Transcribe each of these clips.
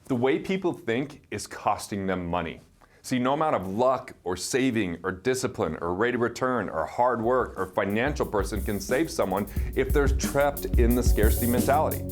The way people think is costing them money. See, no amount of luck or saving or discipline or rate of return or hard work or financial person can save someone if they're trapped in the scarcity mentality.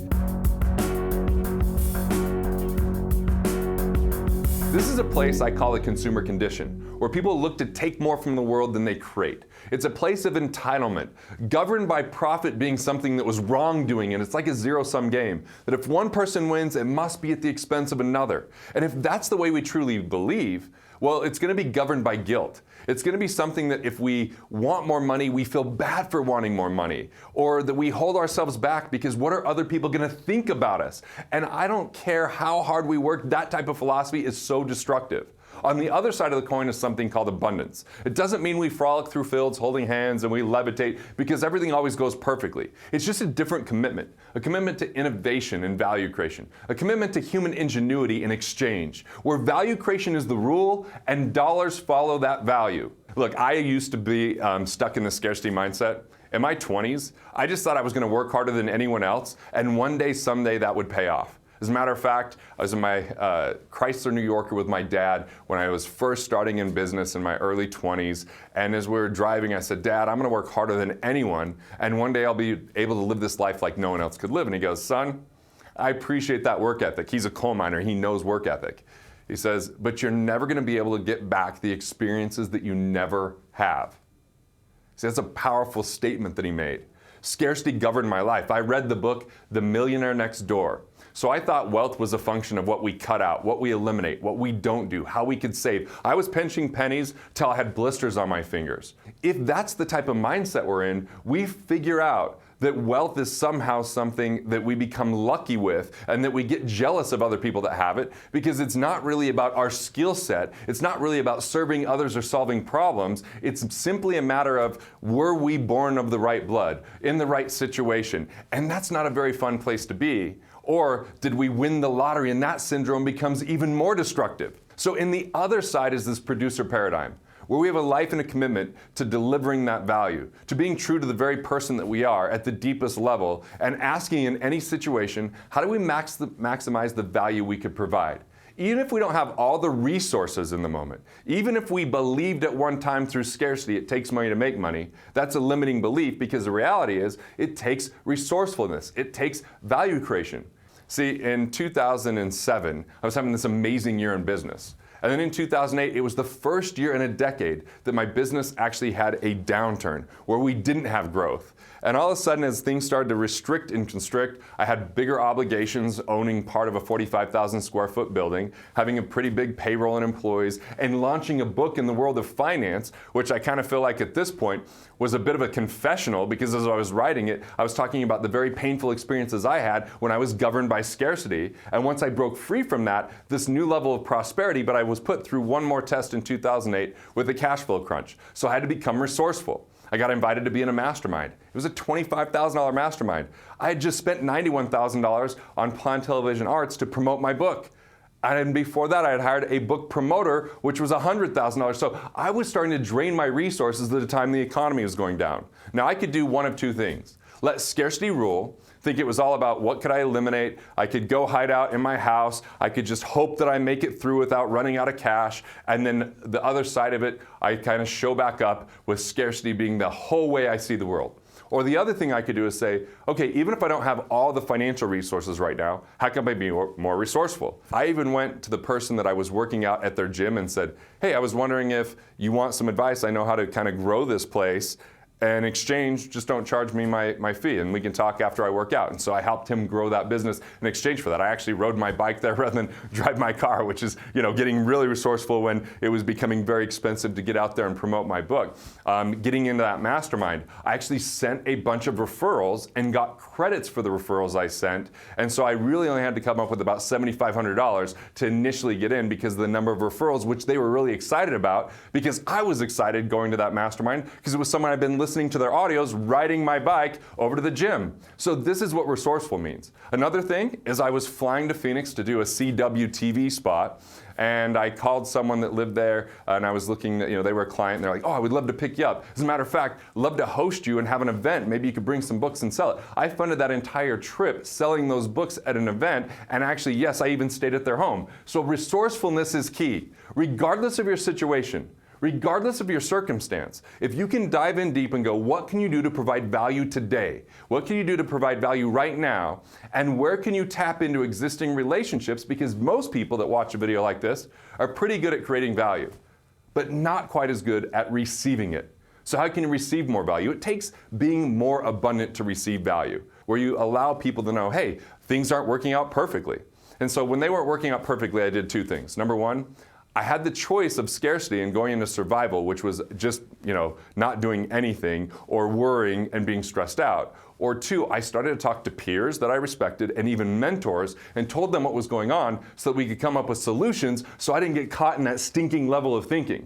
This is a place I call the consumer condition, where people look to take more from the world than they create. It's a place of entitlement, governed by profit being something that was wrongdoing, and it's like a zero-sum game, that if one person wins, it must be at the expense of another. And if that's the way we truly believe, well, it's going to be governed by guilt. It's going to be something that if we want more money, we feel bad for wanting more money, or that we hold ourselves back because what are other people going to think about us? And I don't care how hard we work, that type of philosophy is so destructive. On the other side of the coin is something called abundance. It doesn't mean we frolic through fields holding hands and we levitate because everything always goes perfectly. It's just a different commitment, a commitment to innovation and value creation, a commitment to human ingenuity and exchange, where value creation is the rule and dollars follow that value. Look, I used to be stuck in the scarcity mindset. In my 20s, I just thought I was going to work harder than anyone else, and one day, someday, that would pay off. As a matter of fact, I was in my Chrysler New Yorker with my dad when I was first starting in business in my early 20s. And as we were driving, I said, Dad, I'm going to work harder than anyone. And one day I'll be able to live this life like no one else could live. And he goes, son, I appreciate that work ethic. He's a coal miner. He knows work ethic. He says, but you're never going to be able to get back the experiences that you never have. See, that's a powerful statement that he made. Scarcity governed my life. I read the book, The Millionaire Next Door. So I thought wealth was a function of what we cut out, what we eliminate, what we don't do, how we could save. I was pinching pennies till I had blisters on my fingers. If that's the type of mindset we're in, we figure out that wealth is somehow something that we become lucky with and that we get jealous of other people that have it because it's not really about our skill set. It's not really about serving others or solving problems. It's simply a matter of were we born of the right blood, in the right situation? And that's not a very fun place to be. Or did we win the lottery and that syndrome becomes even more destructive? So in the other side is this producer paradigm, where we have a life and a commitment to delivering that value, to being true to the very person that we are at the deepest level, and asking in any situation, how do we maximize the value we could provide? Even if we don't have all the resources in the moment, even if we believed at one time through scarcity it takes money to make money, that's a limiting belief because the reality is it takes resourcefulness, it takes value creation. See, in 2007, I was having this amazing year in business. And then in 2008, it was the first year in a decade that my business actually had a downturn where we didn't have growth. And all of a sudden, as things started to restrict and constrict, I had bigger obligations owning part of a 45,000 square foot building, having a pretty big payroll and employees, and launching a book in the world of finance, which I kind of feel like at this point was a bit of a confessional because as I was writing it, I was talking about the very painful experiences I had when I was governed by scarcity. And once I broke free from that, this new level of prosperity, but I was put through one more test in 2008 with a cash flow crunch. So I had to become resourceful. I got invited to be in a mastermind. It was a $25,000 mastermind. I had just spent $91,000 on Plan Television Arts to promote my book. And before that, I had hired a book promoter, which was $100,000. So I was starting to drain my resources at the time the economy was going down. Now, I could do one of two things. Let scarcity rule, think it was all about what could I eliminate. I could go hide out in my house. I could just hope that I make it through without running out of cash. And then the other side of it, I kind of show back up with scarcity being the whole way I see the world. Or the other thing I could do is say, okay, even if I don't have all the financial resources right now, how can I be more resourceful? I even went to the person that I was working out at their gym and said, hey, I was wondering if you want some advice. I know how to kind of grow this place. And in exchange, just don't charge me my fee, and we can talk after I work out. And so I helped him grow that business in exchange for that. I actually rode my bike there rather than drive my car, which is, getting really resourceful when it was becoming very expensive to get out there and promote my book. Getting into that mastermind, I actually sent a bunch of referrals and got credits for the referrals I sent. And so I really only had to come up with about $7,500 to initially get in because of the number of referrals, which they were really excited about because I was excited going to that mastermind because it was someone I'd been listening listening to their audios, riding my bike over to the gym. So this is what resourceful means. Another thing is I was flying to Phoenix to do a CW TV spot, and I called someone that lived there, and I was looking, they were a client, and they're like, oh, I would love to pick you up. As a matter of fact, love to host you and have an event. Maybe you could bring some books and sell it. I funded that entire trip selling those books at an event, and actually, yes, I even stayed at their home. So resourcefulness is key, regardless of your situation. Regardless of your circumstance, if you can dive in deep and go, what can you do to provide value today? What can you do to provide value right now? And where can you tap into existing relationships? Because most people that watch a video like this are pretty good at creating value, but not quite as good at receiving it. So how can you receive more value? It takes being more abundant to receive value, where you allow people to know, hey, things aren't working out perfectly. And so when they weren't working out perfectly, I did two things. Number one, I had the choice of scarcity and going into survival, which was just, not doing anything or worrying and being stressed out. Or two, I started to talk to peers that I respected and even mentors and told them what was going on so that we could come up with solutions so I didn't get caught in that stinking level of thinking.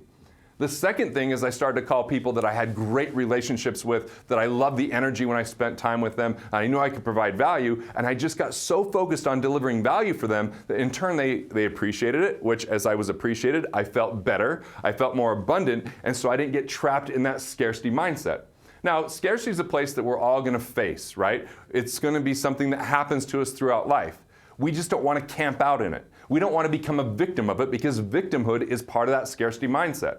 The second thing is I started to call people that I had great relationships with, that I loved the energy when I spent time with them, and I knew I could provide value, and I just got so focused on delivering value for them that in turn they appreciated it, which as I was appreciated, I felt better, I felt more abundant, and so I didn't get trapped in that scarcity mindset. Now, scarcity is a place that we're all going to face, right? It's going to be something that happens to us throughout life. We just don't want to camp out in it. We don't want to become a victim of it because victimhood is part of that scarcity mindset.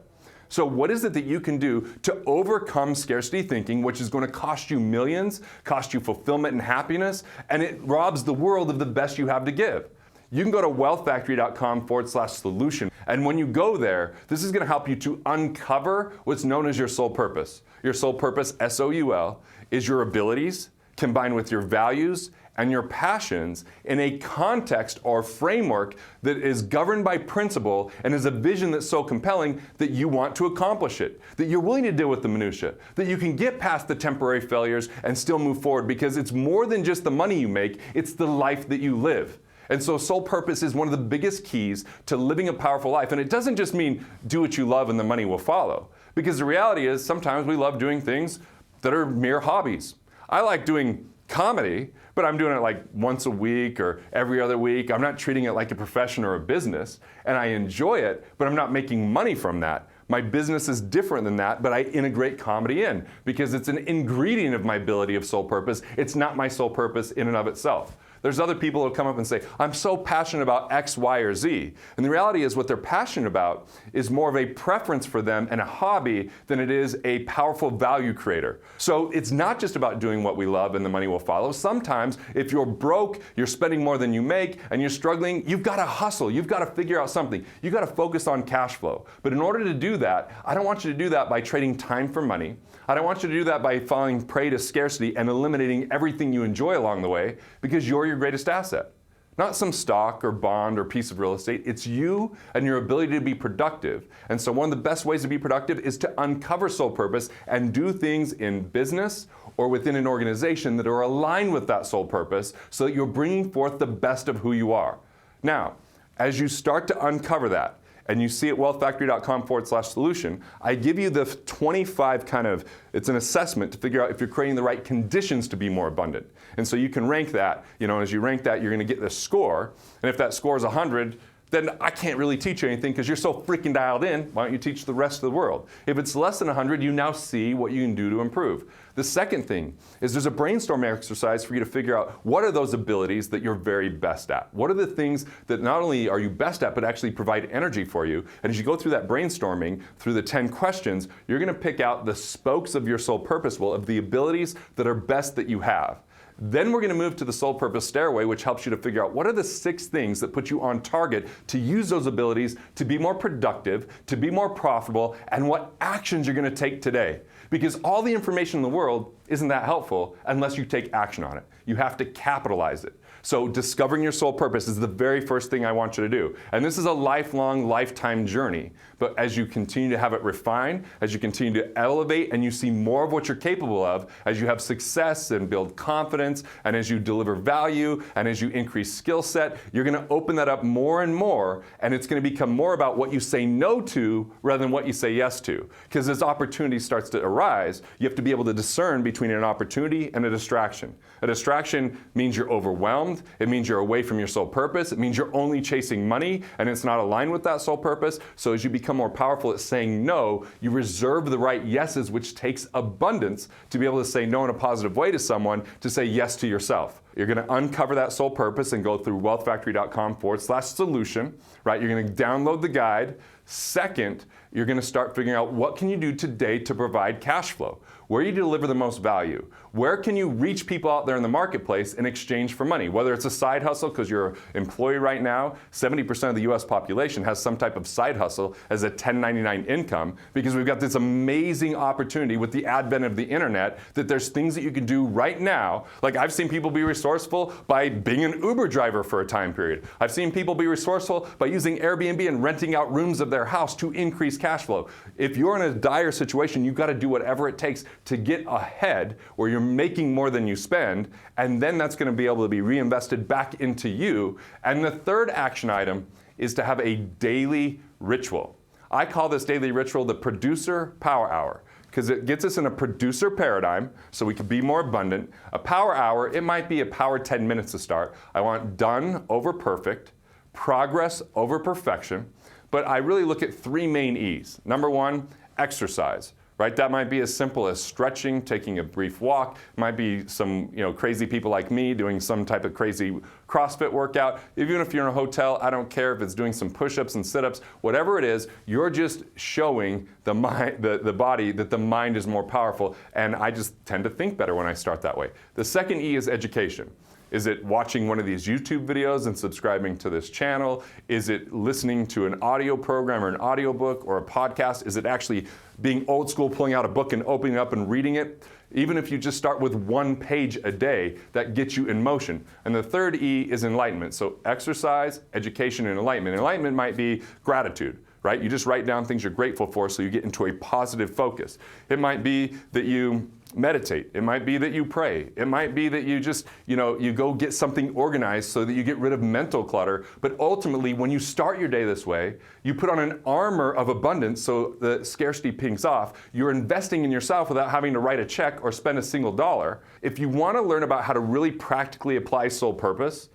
So what is it that you can do to overcome scarcity thinking, which is going to cost you millions, cost you fulfillment and happiness, and it robs the world of the best you have to give? You can go to wealthfactory.com/solution. And when you go there, this is going to help you to uncover what's known as your soul purpose. Your soul purpose, SOUL, is your abilities combined with your values and your passions in a context or framework that is governed by principle and is a vision that's so compelling that you want to accomplish it, that you're willing to deal with the minutia, that you can get past the temporary failures and still move forward because it's more than just the money you make, it's the life that you live. And so soul purpose is one of the biggest keys to living a powerful life. And it doesn't just mean do what you love and the money will follow. Because the reality is sometimes we love doing things that are mere hobbies. I like doing comedy, but I'm doing it like once a week or every other week. I'm not treating it like a profession or a business, and I enjoy it, but I'm not making money from that. My business is different than that, but I integrate comedy in because it's an ingredient of my ability of soul purpose. It's not my sole purpose in and of itself. There's other people who come up and say, I'm so passionate about X, Y, or Z. And the reality is what they're passionate about is more of a preference for them and a hobby than it is a powerful value creator. So it's not just about doing what we love and the money will follow. Sometimes if you're broke, you're spending more than you make, and you're struggling, you've got to hustle. You've got to figure out something. You've got to focus on cash flow. But in order to do that, I don't want you to do that by trading time for money. I don't want you to do that by falling prey to scarcity and eliminating everything you enjoy along the way, because you're your greatest asset. Not some stock or bond or piece of real estate. It's you and your ability to be productive. And so one of the best ways to be productive is to uncover soul purpose and do things in business or within an organization that are aligned with that soul purpose so that you're bringing forth the best of who you are. Now, as you start to uncover that, and you see at wealthfactory.com/solution, I give you the 25 it's an assessment to figure out if you're creating the right conditions to be more abundant. And so you can rank that, as you rank that, you're gonna get this score. And if that score is 100, then I can't really teach you anything because you're so freaking dialed in. Why don't you teach the rest of the world? If it's less than 100, you now see what you can do to improve. The second thing is there's a brainstorm exercise for you to figure out what are those abilities that you're very best at. What are the things that not only are you best at, but actually provide energy for you? And as you go through that brainstorming, through the 10 questions, you're gonna pick out the spokes of your soul purpose wheel of the abilities that are best that you have. Then we're going to move to the soul purpose stairway, which helps you to figure out what are the 6 things that put you on target to use those abilities to be more productive, to be more profitable, and what actions you're going to take today. Because all the information in the world isn't that helpful unless you take action on it. You have to capitalize it. So discovering your soul purpose is the very first thing I want you to do. And this is a lifelong, lifetime journey. But as you continue to have it refined, as you continue to elevate and you see more of what you're capable of, as you have success and build confidence, and as you deliver value, and as you increase skill set, you're going to open that up more and more, and it's going to become more about what you say no to rather than what you say yes to. Because as opportunity starts to arise, you have to be able to discern between an opportunity and a distraction. A distraction means you're overwhelmed, it means you're away from your soul purpose, it means you're only chasing money and it's not aligned with that soul purpose. So as you become more powerful at saying no, you reserve the right yeses, which takes abundance to be able to say no in a positive way to someone, to say yes to yourself. You're going to uncover that soul purpose and go through wealthfactory.com/solution, right? You're going to download the guide. Second, you're going to start figuring out what can you do today to provide cash flow? Where you deliver the most value? Where can you reach people out there in the marketplace in exchange for money? Whether it's a side hustle because you're an employee right now, 70% of the US population has some type of side hustle as a 1099 income, because we've got this amazing opportunity with the advent of the internet that there's things that you can do right now. Like I've seen people be resourceful by being an Uber driver for a time period. I've seen people be resourceful by using Airbnb and renting out rooms of their house to increase cash flow. If you're in a dire situation, you've got to do whatever it takes to get ahead where you're making more than you spend, and then that's going to be able to be reinvested back into you. And the third action item is to have a daily ritual. I call this daily ritual the producer power hour, because it gets us in a producer paradigm so we can be more abundant. A power hour, it might be a power 10 minutes to start. I want done over perfect, progress over perfection, but I really look at three main E's. Number one, exercise. Right? That might be as simple as stretching, taking a brief walk. It might be some crazy people like me doing some type of crazy CrossFit workout. Even if you're in a hotel, I don't care if it's doing some push-ups and sit-ups. Whatever it is, you're just showing the body that the mind is more powerful. And I just tend to think better when I start that way. The second E is education. Is it watching one of these YouTube videos and subscribing to this channel? Is it listening to an audio program or an audiobook or a podcast? Is it actually being old school, pulling out a book and opening it up and reading it? Even if you just start with 1 page a day, that gets you in motion. And the third E is enlightenment. So exercise, education, and enlightenment. Enlightenment might be gratitude. Right? You just write down things you're grateful for so you get into a positive focus. It might be that you meditate. It might be that you pray. It might be that you just, you go get something organized so that you get rid of mental clutter. But ultimately, when you start your day this way, you put on an armor of abundance so the scarcity pings off. You're investing in yourself without having to write a check or spend a single dollar. If you want to learn about how to really practically apply soul purpose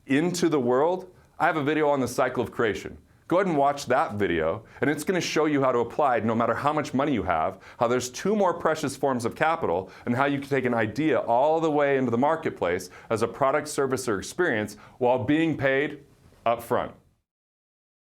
into the world, I have a video on the cycle of creation. Go ahead and watch that video, and it's going to show you how to apply, no matter how much money you have, how there's 2 more precious forms of capital, and how you can take an idea all the way into the marketplace as a product, service, or experience while being paid up front.